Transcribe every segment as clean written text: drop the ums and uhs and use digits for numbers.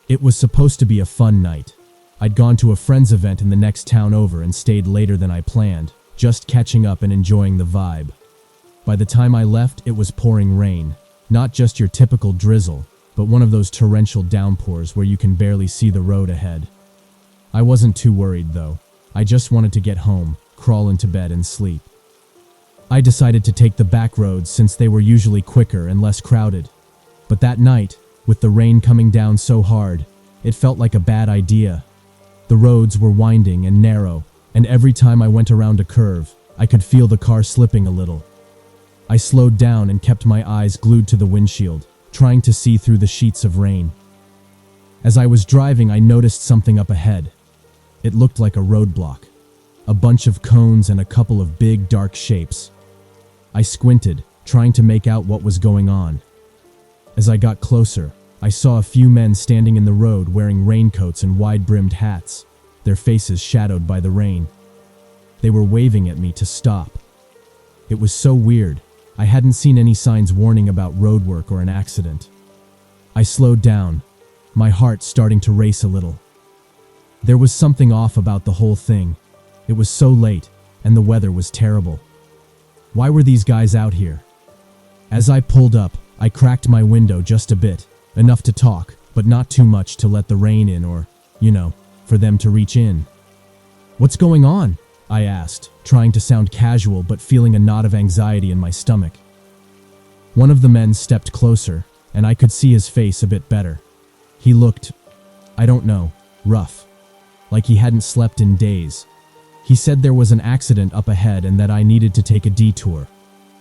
It was supposed to be a fun night. I'd gone to a friend's event in the next town over and stayed later than I planned, just catching up and enjoying the vibe. By the time I left, it was pouring rain. Not just your typical drizzle, but one of those torrential downpours where you can barely see the road ahead. I wasn't too worried though. I just wanted to get home, crawl into bed and sleep. I decided to take the back roads since they were usually quicker and less crowded. But that night, with the rain coming down so hard, it felt like a bad idea. The roads were winding and narrow, and every time I went around a curve, I could feel the car slipping a little. I slowed down and kept my eyes glued to the windshield, trying to see through the sheets of rain. As I was driving, I noticed something up ahead. It looked like a roadblock, a bunch of cones and a couple of big, dark shapes. I squinted, trying to make out what was going on. As I got closer, I saw a few men standing in the road wearing raincoats and wide-brimmed hats, their faces shadowed by the rain. They were waving at me to stop. It was so weird. I hadn't seen any signs warning about roadwork or an accident. I slowed down, my heart starting to race a little. There was something off about the whole thing. It was so late, and the weather was terrible. Why were these guys out here? As I pulled up, I cracked my window just a bit, enough to talk, but not too much to let the rain in or, for them to reach in. "What's going on?" I asked, trying to sound casual but feeling a knot of anxiety in my stomach. One of the men stepped closer, and I could see his face a bit better. He looked, rough, like he hadn't slept in days. He said there was an accident up ahead and that I needed to take a detour.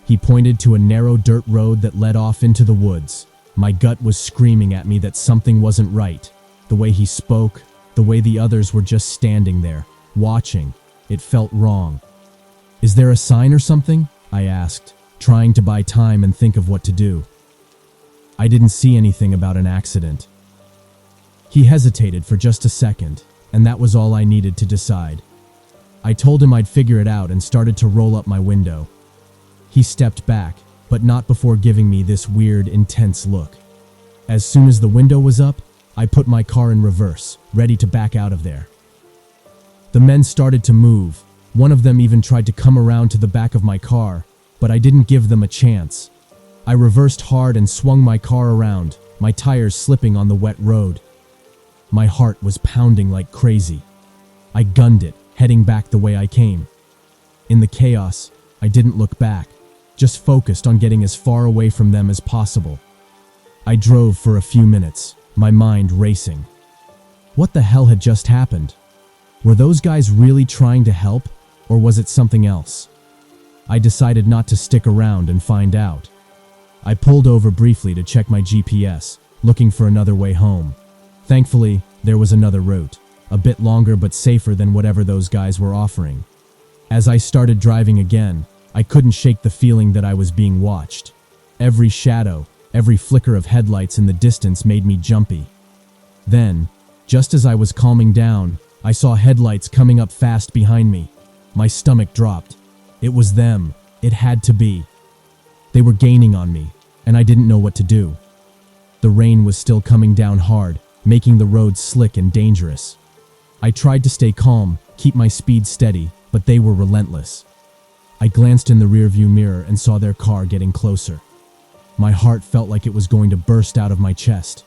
He pointed to a narrow dirt road that led off into the woods. My gut was screaming at me that something wasn't right. The way he spoke, the way the others were just standing there, watching, it felt wrong. "Is there a sign or something?" I asked, trying to buy time and think of what to do. "I didn't see anything about an accident." He hesitated for just a second, and that was all I needed to decide. I told him I'd figure it out and started to roll up my window. He stepped back, but not before giving me this weird, intense look. As soon as the window was up, I put my car in reverse, ready to back out of there. The men started to move. One of them even tried to come around to the back of my car, but I didn't give them a chance. I reversed hard and swung my car around, my tires slipping on the wet road. My heart was pounding like crazy. I gunned it, heading back the way I came. In the chaos, I didn't look back, just focused on getting as far away from them as possible. I drove for a few minutes, my mind racing. What the hell had just happened? Were those guys really trying to help, or was it something else? I decided not to stick around and find out. I pulled over briefly to check my GPS, looking for another way home. Thankfully, there was another route, a bit longer but safer than whatever those guys were offering. As I started driving again, I couldn't shake the feeling that I was being watched. Every shadow, every flicker of headlights in the distance made me jumpy. Then, just as I was calming down, I saw headlights coming up fast behind me. My stomach dropped. It was them. It had to be. They were gaining on me, and I didn't know what to do. The rain was still coming down hard, making the road slick and dangerous. I tried to stay calm, keep my speed steady, but they were relentless. I glanced in the rearview mirror and saw their car getting closer. My heart felt like it was going to burst out of my chest.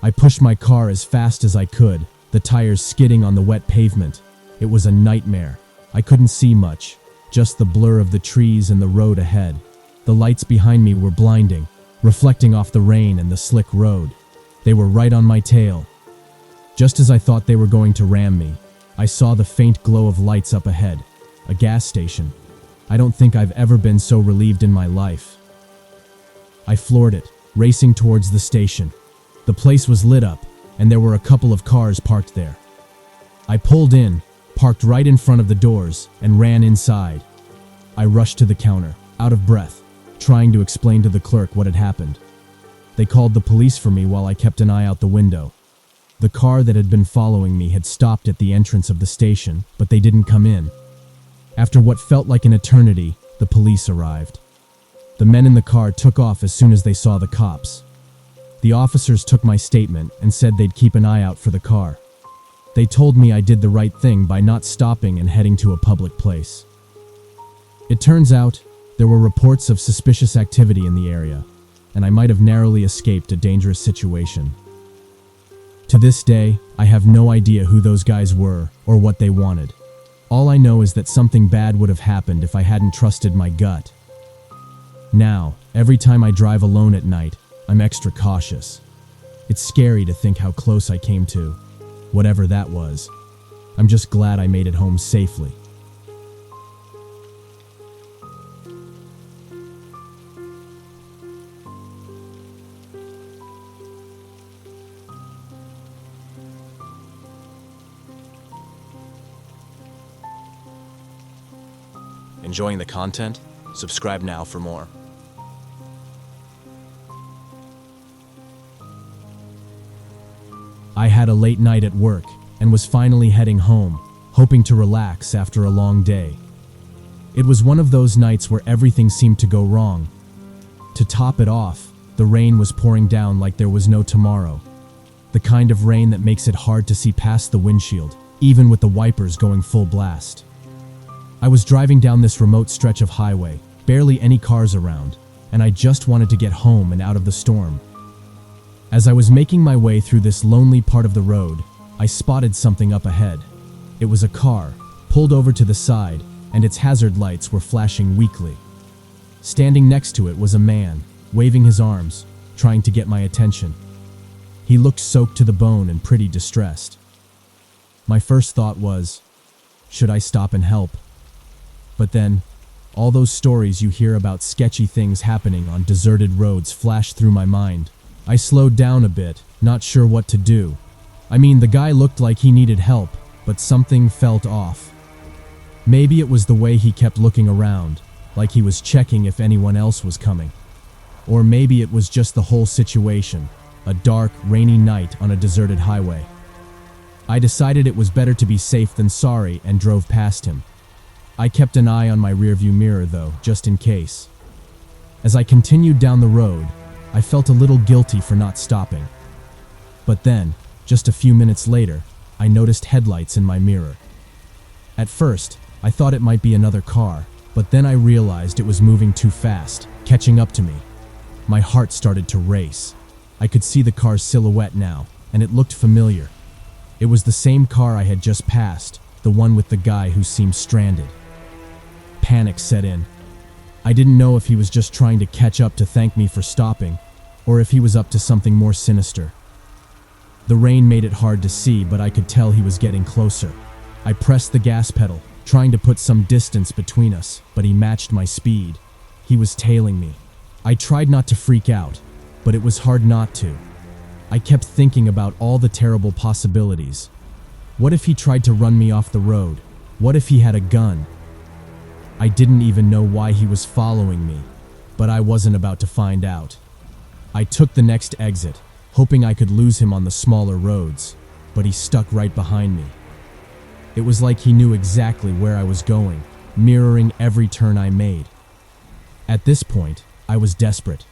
I pushed my car as fast as I could, the tires skidding on the wet pavement. It was a nightmare. I couldn't see much, just the blur of the trees and the road ahead. The lights behind me were blinding, reflecting off the rain and the slick road. They were right on my tail. Just as I thought they were going to ram me, I saw the faint glow of lights up ahead, a gas station. I don't think I've ever been so relieved in my life. I floored it, racing towards the station. The place was lit up, and there were a couple of cars parked there. I pulled in, parked right in front of the doors, and ran inside. I rushed to the counter, out of breath, trying to explain to the clerk what had happened. They called the police for me while I kept an eye out the window. The car that had been following me had stopped at the entrance of the station, but they didn't come in. After what felt like an eternity, the police arrived. The men in the car took off as soon as they saw the cops. The officers took my statement and said they'd keep an eye out for the car. They told me I did the right thing by not stopping and heading to a public place. It turns out there were reports of suspicious activity in the area, and I might have narrowly escaped a dangerous situation. To this day, I have no idea who those guys were or what they wanted. All I know is that something bad would have happened if I hadn't trusted my gut. Now, every time I drive alone at night, I'm extra cautious. It's scary to think how close I came to whatever that was. I'm just glad I made it home safely. Enjoying the content? Subscribe now for more. I had a late night at work and was finally heading home, hoping to relax after a long day. It was one of those nights where everything seemed to go wrong. To top it off, the rain was pouring down like there was no tomorrow. The kind of rain that makes it hard to see past the windshield, even with the wipers going full blast. I was driving down this remote stretch of highway, barely any cars around, and I just wanted to get home and out of the storm. As I was making my way through this lonely part of the road, I spotted something up ahead. It was a car, pulled over to the side, and its hazard lights were flashing weakly. Standing next to it was a man, waving his arms, trying to get my attention. He looked soaked to the bone and pretty distressed. My first thought was, should I stop and help? But then, all those stories you hear about sketchy things happening on deserted roads flashed through my mind. I slowed down a bit, not sure what to do. I mean, the guy looked like he needed help, but something felt off. Maybe it was the way he kept looking around, like he was checking if anyone else was coming. Or maybe it was just the whole situation, a dark, rainy night on a deserted highway. I decided it was better to be safe than sorry and drove past him. I kept an eye on my rearview mirror though, just in case. As I continued down the road, I felt a little guilty for not stopping. But then, just a few minutes later, I noticed headlights in my mirror. At first, I thought it might be another car, but then I realized it was moving too fast, catching up to me. My heart started to race. I could see the car's silhouette now, and it looked familiar. It was the same car I had just passed, the one with the guy who seemed stranded. Panic set in. I didn't know if he was just trying to catch up to thank me for stopping, or if he was up to something more sinister. The rain made it hard to see, but I could tell he was getting closer. I pressed the gas pedal, trying to put some distance between us, but he matched my speed. He was tailing me. I tried not to freak out, but it was hard not to. I kept thinking about all the terrible possibilities. What if he tried to run me off the road? What if he had a gun? I didn't even know why he was following me, but I wasn't about to find out. I took the next exit, hoping I could lose him on the smaller roads, but he stuck right behind me. It was like he knew exactly where I was going, mirroring every turn I made. At this point, I was desperate.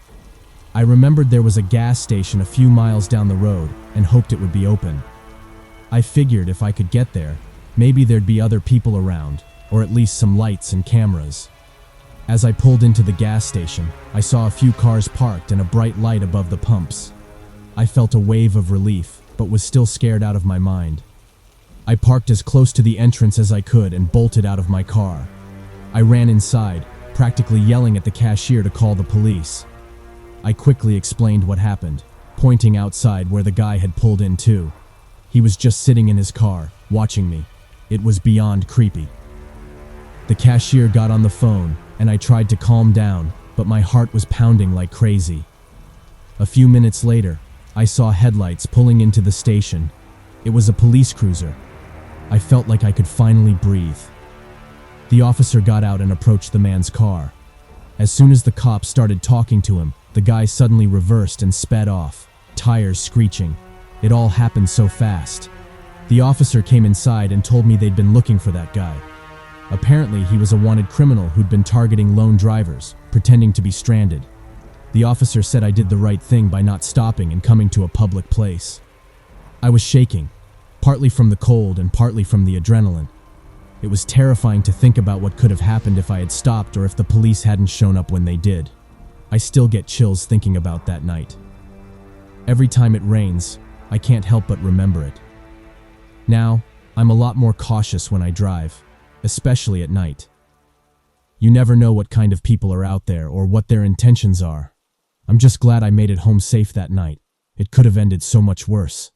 I remembered there was a gas station a few miles down the road and hoped it would be open. I figured if I could get there, maybe there'd be other people around, or at least some lights and cameras. As I pulled into the gas station, I saw a few cars parked and a bright light above the pumps. I felt a wave of relief, but was still scared out of my mind. I parked as close to the entrance as I could and bolted out of my car. I ran inside, practically yelling at the cashier to call the police. I quickly explained what happened, pointing outside where the guy had pulled in too. He was just sitting in his car, watching me. It was beyond creepy. The cashier got on the phone, and I tried to calm down, but my heart was pounding like crazy. A few minutes later, I saw headlights pulling into the station. It was a police cruiser. I felt like I could finally breathe. The officer got out and approached the man's car. As soon as the cop started talking to him, the guy suddenly reversed and sped off, tires screeching. It all happened so fast. The officer came inside and told me they'd been looking for that guy. Apparently, he was a wanted criminal who'd been targeting lone drivers, pretending to be stranded. The officer said I did the right thing by not stopping and coming to a public place. I was shaking, partly from the cold and partly from the adrenaline. It was terrifying to think about what could have happened if I had stopped or if the police hadn't shown up when they did. I still get chills thinking about that night. Every time it rains, I can't help but remember it. Now, I'm a lot more cautious when I drive, especially at night. You never know what kind of people are out there or what their intentions are. I'm just glad I made it home safe that night. It could have ended so much worse.